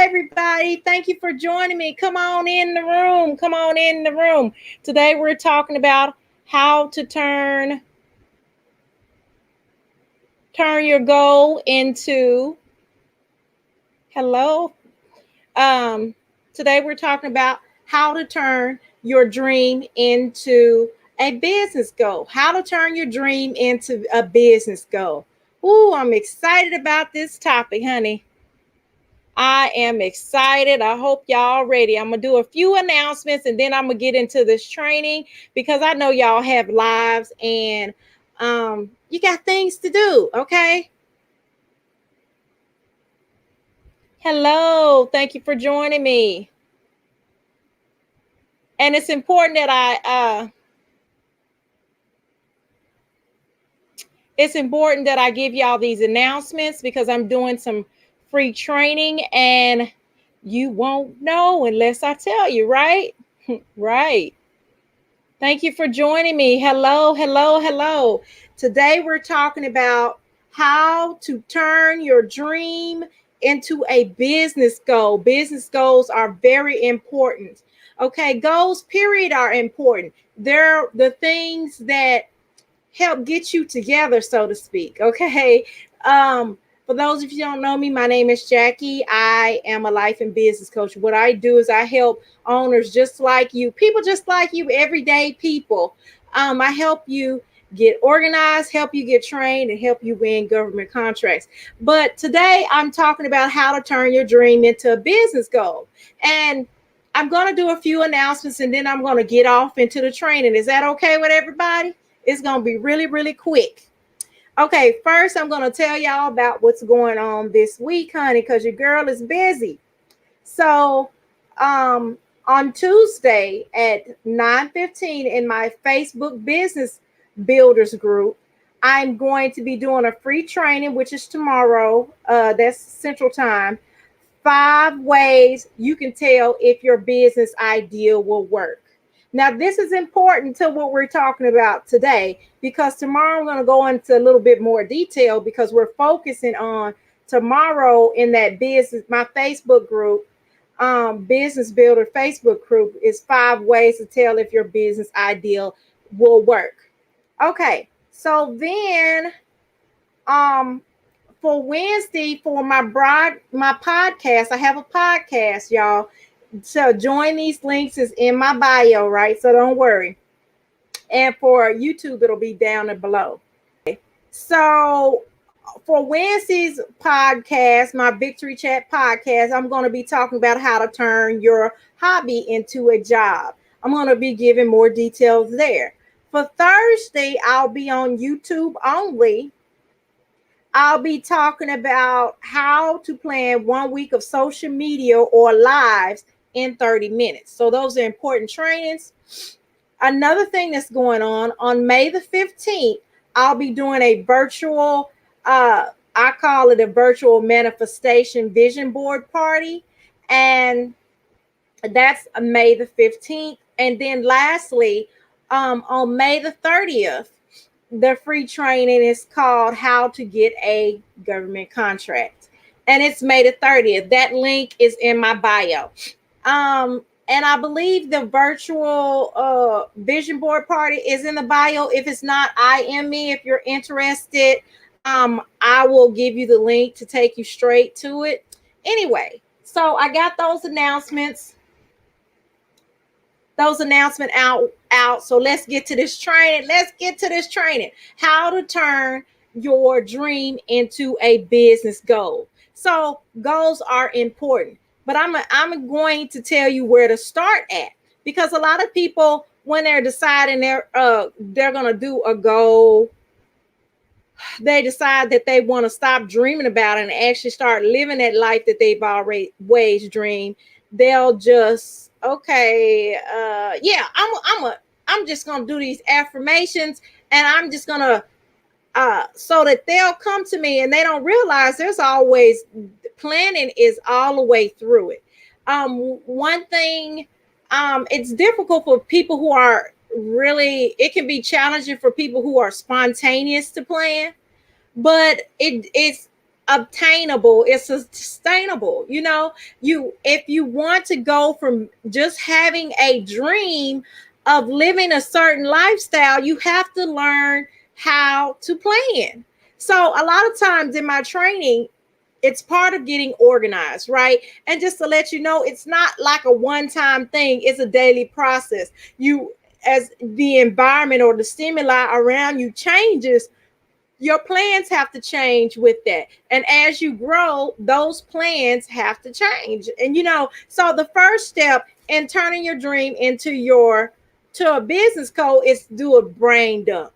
everybody. Thank you for joining me. Come on in the room. Come on in the room. Today, we're talking about how to turn your goal into hello. Um, Today, we're talking about how to turn your dream into a business goal. How to turn your dream into a business goal. Ooh, I'm excited about this topic, honey. I am excited. I hope y'all ready. I'm going to do a few announcements and then I'm going to get into this training because I know y'all have lives and you got things to do. Okay. Hello. Thank you for joining me. And it's important that I give y'all these announcements because I'm doing some free training and you won't know unless I tell you, right? Right. Thank you for joining me. Hello, hello, hello. Today we're talking about how to turn your dream into a business goal. Business goals are very important. Okay, goals, period, are important. They're the things that help get you together, so to speak. Okay. For those of you who don't know me, my name is Jackie. I am a life and business coach. What I do is I help owners just like you, people just like you, everyday people. I help you get organized, help you get trained, and help you win government contracts. But today I'm talking about how to turn your dream into a business goal. And I'm going to do a few announcements and then I'm going to get off into the training. Is that okay with everybody? It's going to be really, really quick. Okay, first I'm going to tell y'all about what's going on this week, honey, because your girl is busy. So on Tuesday at 9:15 in my Facebook Business Builders group, I'm going to be doing a free training, which is tomorrow. That's Central Time. 5 ways you can tell if your business idea will work. Now, this is important to what we're talking about today because tomorrow I'm going to go into a little bit more detail because we're focusing on tomorrow in that business, my Facebook group, Business Builder Facebook group is 5 ways to tell if your business ideal will work. Okay, so then for Wednesday for my podcast, I have a podcast, y'all. So join these links is in my bio, right? So don't worry. And for YouTube, it'll be down and below. So for Wednesday's podcast, my Victory Chat podcast, I'm going to be talking about how to turn your hobby into a job. I'm going to be giving more details there. For Thursday, I'll be on YouTube only. I'll be talking about how to plan 1 week of social media or lives in 30 minutes. So those are important trainings. Another thing that's going on May the 15th, I'll be doing a virtual, I call it a virtual manifestation vision board party. And that's May the 15th. And then lastly, on May the 30th, the free training is called How to Get a Government Contract. And it's May the 30th. That link is in my bio. And I believe the virtual vision board party is in the bio. If it's not, IM me if you're interested. I will give you the link to take you straight to it. Anyway, so I got those announcements out. So let's get to this training. How to turn your dream into a business goal. So goals are important, but I'm going to tell you where to start at because a lot of people, when they're deciding they're going to do a goal, they decide that they want to stop dreaming about it and actually start living that life that they've always dreamed. They'll just I'm just gonna do these affirmations and I'm just gonna so that they'll come to me, and they don't realize there's always planning is all the way through it. One thing, it's difficult for people who are it can be challenging for people who are spontaneous to plan, but it's obtainable, it's sustainable. If you want to go from just having a dream of living a certain lifestyle, you have to learn how to plan. So a lot of times in my training, it's part of getting organized, right? And just to let you know, it's not like a one-time thing, it's a daily process. You, as the environment or the stimuli around you changes, your plans have to change with that. And as you grow, those plans have to change. And so the first step in turning your dream to a business code is to do a brain dump.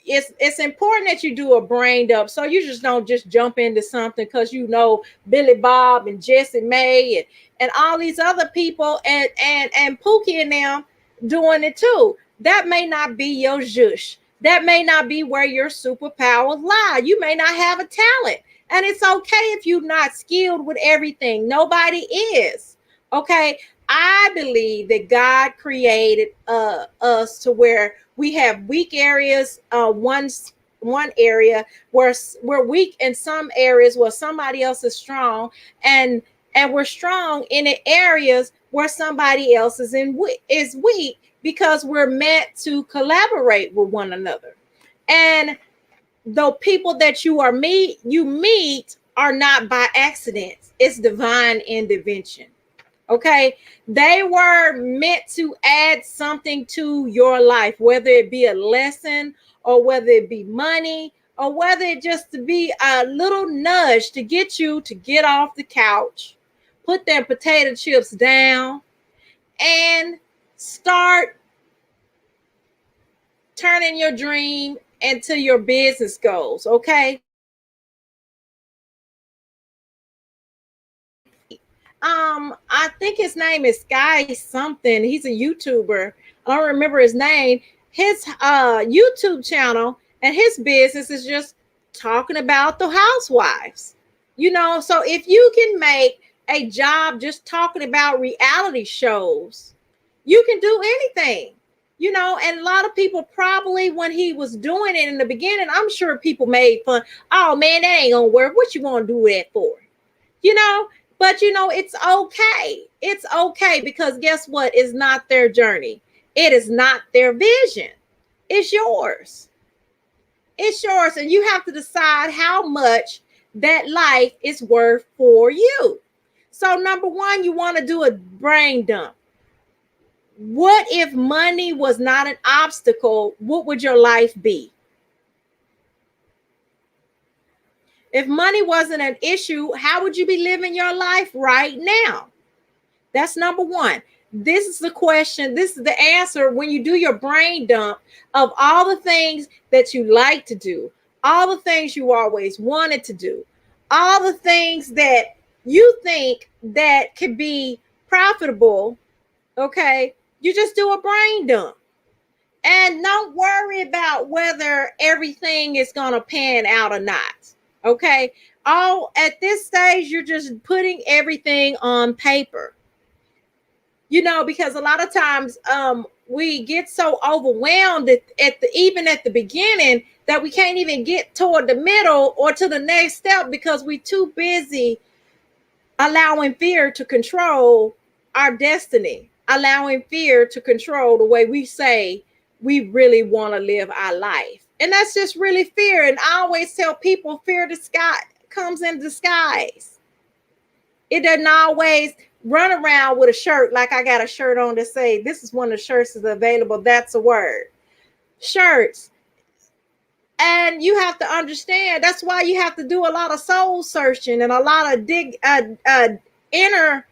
It's important that you do a brain dump, so you just don't just jump into something because Billy Bob and Jesse May and all these other people and Pookie and them doing it too. That may not be your zhush. That may not be where your superpowers lie. You may not have a talent, and it's okay if you're not skilled with everything. Nobody is. Okay, I believe that God created us to where we have weak areas. One area where we're weak in some areas where somebody else is strong, and we're strong in the areas where somebody else is weak, because we're meant to collaborate with one another. And the people that you meet are not by accident. It's divine intervention. Okay, they were meant to add something to your life, whether it be a lesson or whether it be money or whether it just to be a little nudge to get you to get off the couch, put them potato chips down, and start turning your dream into your business goals. Okay. I think his name is Sky something. He's a YouTuber. I don't remember his name. His YouTube channel and his business is just talking about the housewives. So if you can make a job just talking about reality shows, you can do anything. And a lot of people, probably when he was doing it in the beginning, I'm sure people made fun. Oh man, that ain't gonna work. What you gonna do that for? you know but it's okay. It's okay, because guess what? It's not their journey. It is not their vision. It's yours. It's yours, and you have to decide how much that life is worth for you. So number one, you want to do a brain dump. What if money was not an obstacle? What would your life be? If money wasn't an issue, how would you be living your life right now? That's number one. This is the question. This is the answer when you do your brain dump of all the things that you like to do, all the things you always wanted to do, all the things that you think that could be profitable. Okay. You just do a brain dump. And don't worry about whether everything is going to pan out or not. Okay. All at this stage, you're just putting everything on paper. Because a lot of times we get so overwhelmed even at the beginning that we can't even get toward the middle or to the next step because we're too busy allowing fear to control our destiny, allowing fear to control the way we say we really want to live our life. And that's just really fear. And I always tell people, fear comes in disguise. It doesn't always run around with a shirt like I got a shirt on to say this is one of the shirts that's available. That's a word. Shirts. And you have to understand, that's why you have to do a lot of soul searching and a lot of inner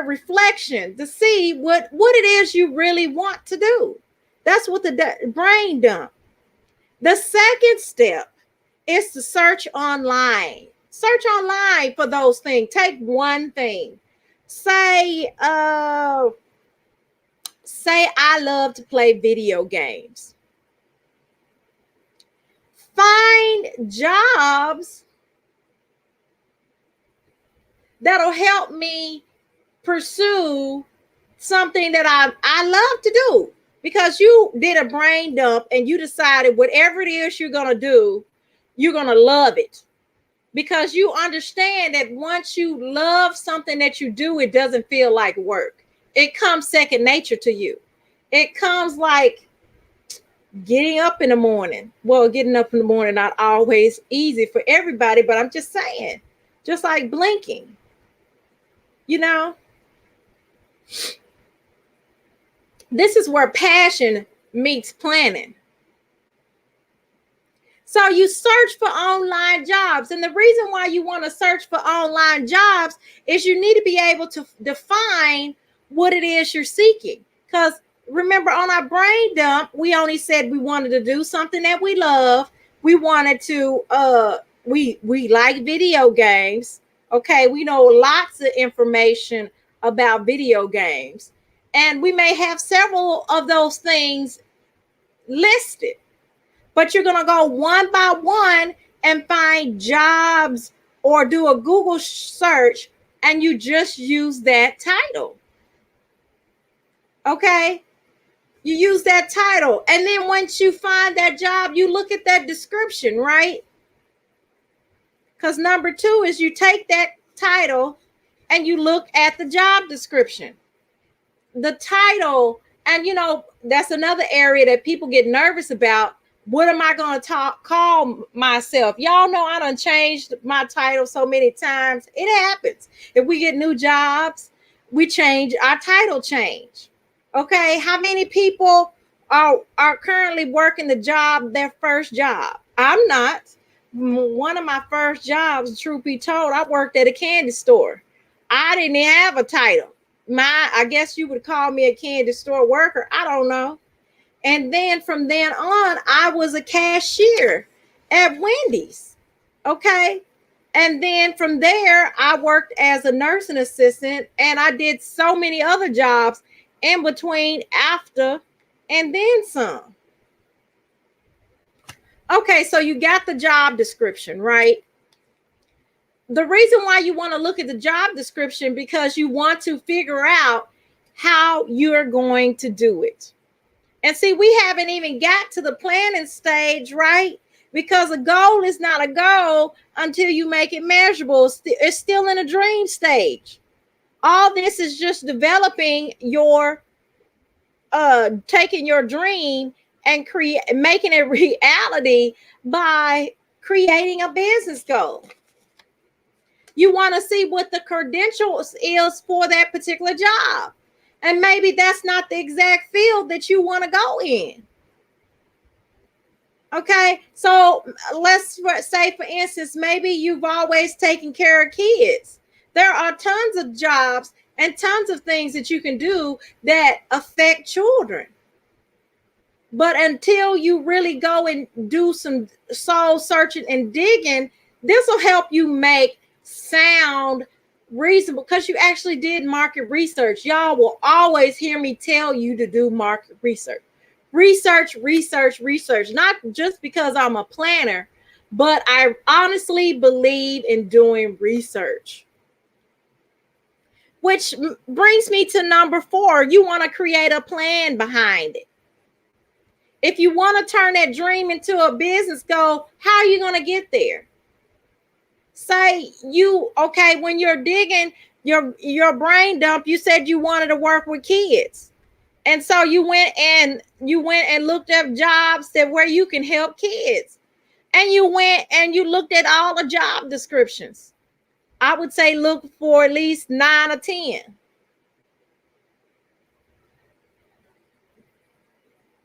reflection to see what it is you really want to do. That's what the brain dump. The second step is to search online. Search online for those things. Take one thing. Say I love to play video games. Find jobs that'll help me pursue something that I love to do, because you did a brain dump and you decided whatever it is you're going to do, you're going to love it, because you understand that once you love something that you do, it doesn't feel like work. It comes second nature to you. It comes like getting up in the morning. Well, getting up in the morning, not always easy for everybody, but I'm just saying, just like blinking, you know, this is where passion meets planning. So you search for online jobs. And the reason why you want to search for online jobs is you need to be able to define what it is you're seeking. Because remember, on our brain dump, we only said we wanted to do something that we love. We wanted to, we like video games. Okay, we know lots of information about video games. And we may have several of those things listed. But you're going to go one by one and find jobs or do a Google search, and you just use that title. Okay? You use that title. And then once you find that job, you look at that description, right? Because number 2 is you take that title and you look at the job description. The title, and you know, that's another area that people get nervous about. What am I going to call myself? Y'all know I done changed my title so many times. It happens. If we get new jobs, we change our title change. Okay. How many people are currently working the job, their first job? I'm not. One of my first jobs, truth be told, I worked at a candy store. I didn't have a title. I guess you would call me a candy store worker. I don't know. And then from then on, I was a cashier at Wendy's. Okay. And then from there, I worked as a nursing assistant, and I did so many other jobs in between, after, and then some. Okay. So you got the job description, right? The reason why you want to look at the job description, because you want to figure out how you're going to do it. And see, we haven't even got to the planning stage, right? Because a goal is not a goal until you make it measurable. It's still in a dream stage. All this is just developing your, taking your dream and making it reality by creating a business goal. You want to see what the credentials is for that particular job. And maybe that's not the exact field that you want to go in. Okay, so let's say, for instance, maybe you've always taken care of kids. There are tons of jobs and tons of things that you can do that affect children. But until you really go and do some soul searching and digging, this will help you make sound reasonable, because you actually did market research. Y'all will always hear me tell you to do market research. Research. Not just because I'm a planner, but I honestly believe in doing research. Which brings me to number 4. You want to create a plan behind it. If you want to turn that dream into a business goal, how are you going to get there? Say when you're digging your brain dump, you said you wanted to work with kids. And so you went and looked up jobs where you can help kids. And you went and you looked at all the job descriptions. I would say look for at least 9 or 10.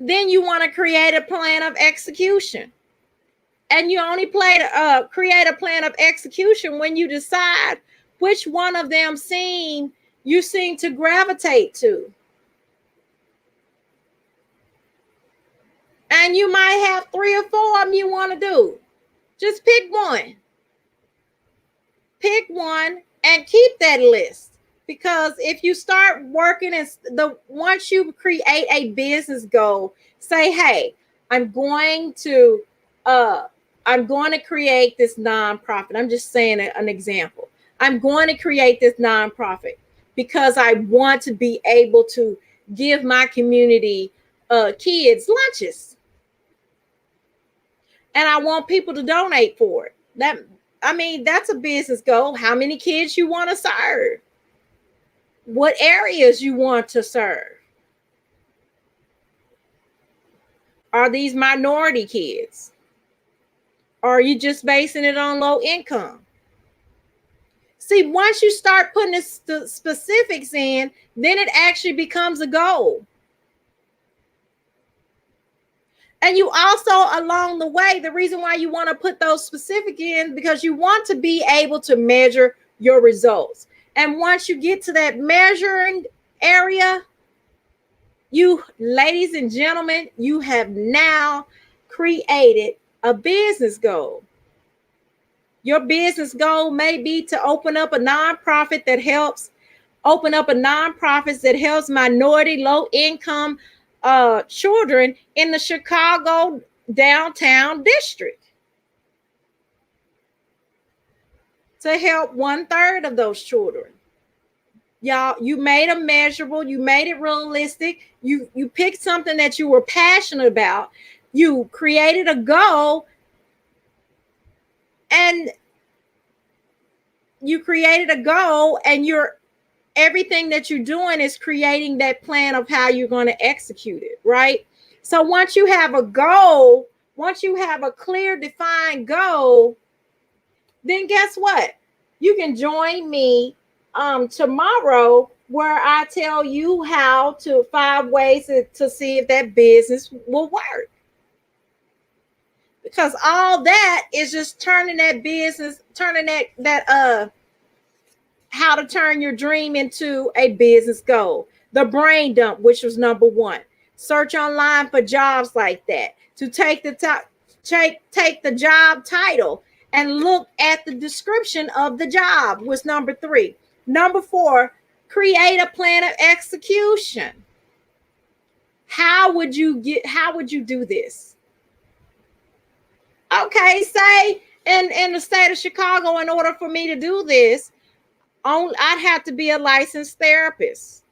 Then you want to create a plan of execution. And you only create a plan of execution when you decide which one of them you seem to gravitate to. And you might have 3 or 4 of them you want to do. Just pick one. Pick one and keep that list. Because if you start working, once you create a business goal, say, hey, I'm going to create this nonprofit. I'm just saying an example. I'm going to create this nonprofit because I want to be able to give my community kids lunches. and I want people to donate for it. That's a business goal. How many kids you want to serve? What areas you want to serve? Are these minority kids? Or are you just basing it on low income? See, once you start putting the specifics in, then it actually becomes a goal. And you also, along the way, the reason why you want to put those specific in, because you want to be able to measure your results. And once you get to that measuring area, you, ladies and gentlemen, you have now created a business goal. Your business goal may be to open up a nonprofit that helps minority, low income children in the Chicago downtown district, to help 1/3 of those children. Y'all, you made it measurable, you made it realistic, you picked something that you were passionate about, you created a goal, and you're everything that you're doing is creating that plan of how you're going to execute it, right? So once you have a goal, once you have a clear, defined goal, then guess what? You can join me tomorrow, where I tell you how to 5 ways to see if that business will work. Because all that is just turning that business, turning that how to turn your dream into a business goal. The brain dump, which was number 1. Search online for jobs like that. To take the job title and look at the description of the job was number 3. Number 4, create a plan of execution. How would you do this? Okay, say in the state of Chicago, in order for me to do this, I'd have to be a licensed therapist.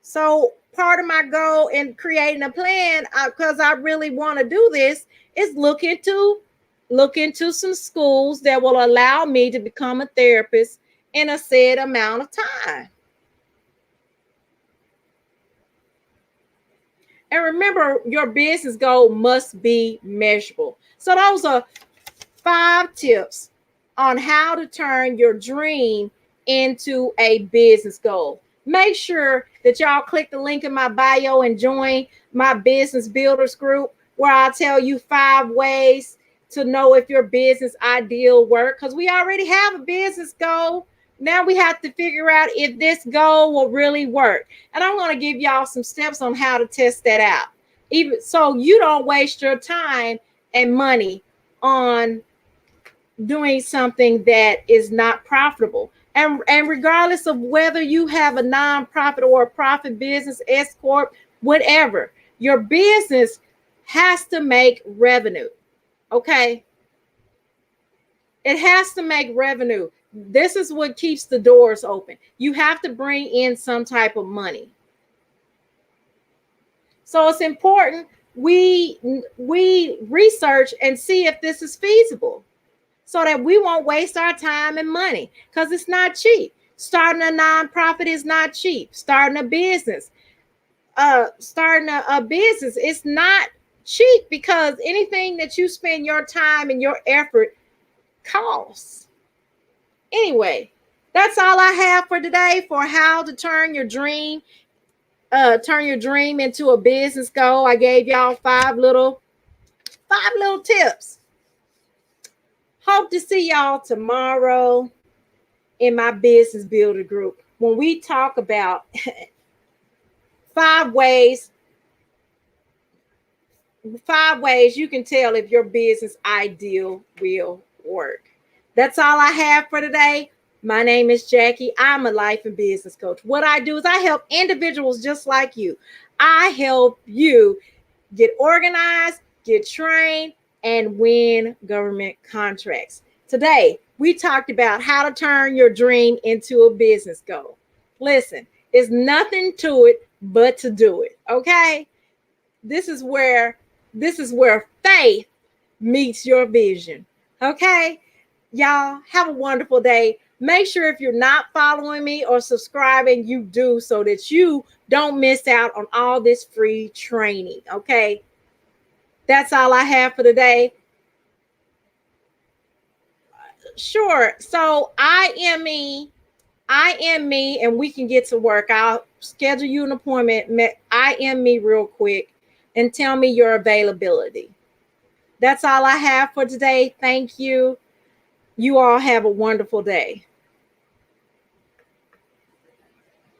So part of my goal in creating a plan, because I really want to do this, is look into some schools that will allow me to become a therapist in a set amount of time. And remember, your business goal must be measurable. So those are 5 tips on how to turn your dream into a business goal. Make sure that y'all click the link in my bio and join my business builders group, where I'll tell you 5 ways to know if your business ideal work, because we already have a business goal. Now we have to figure out if this goal will really work. And I'm going to give y'all some steps on how to test that out, even so you don't waste your time and money on doing something that is not profitable. And regardless of whether you have a nonprofit or a profit business, S corp, whatever, your business has to make revenue. Okay, it has to make revenue. This is what keeps the doors open. You have to bring in some type of money. So it's important we research and see if this is feasible, so that we won't waste our time and money, because it's not cheap. Starting a nonprofit is not cheap. Starting a business, it's not cheap, because anything that you spend your time and your effort costs. Anyway, that's all I have for today for how to turn your dream into a business goal. I gave y'all 5 little tips. Hope to see y'all tomorrow in my business builder group, when we talk about 5 ways you can tell if your business ideal will work. That's all I have for today. My name is Jackie. I'm a life and business coach. What I do is I help individuals just like you. I help you get organized, get trained, and win government contracts. Today, we talked about how to turn your dream into a business goal. Listen, there's nothing to it but to do it, okay? This is where faith meets your vision. Okay, y'all have a wonderful day. Make sure if you're not following me or subscribing, you do so that you don't miss out on all this free training. Okay, that's all I have for today. Sure. So I am me, and we can get to work. I'll schedule you an appointment. I am me real quick and tell me your availability. That's all I have for today. Thank you. You all have a wonderful day.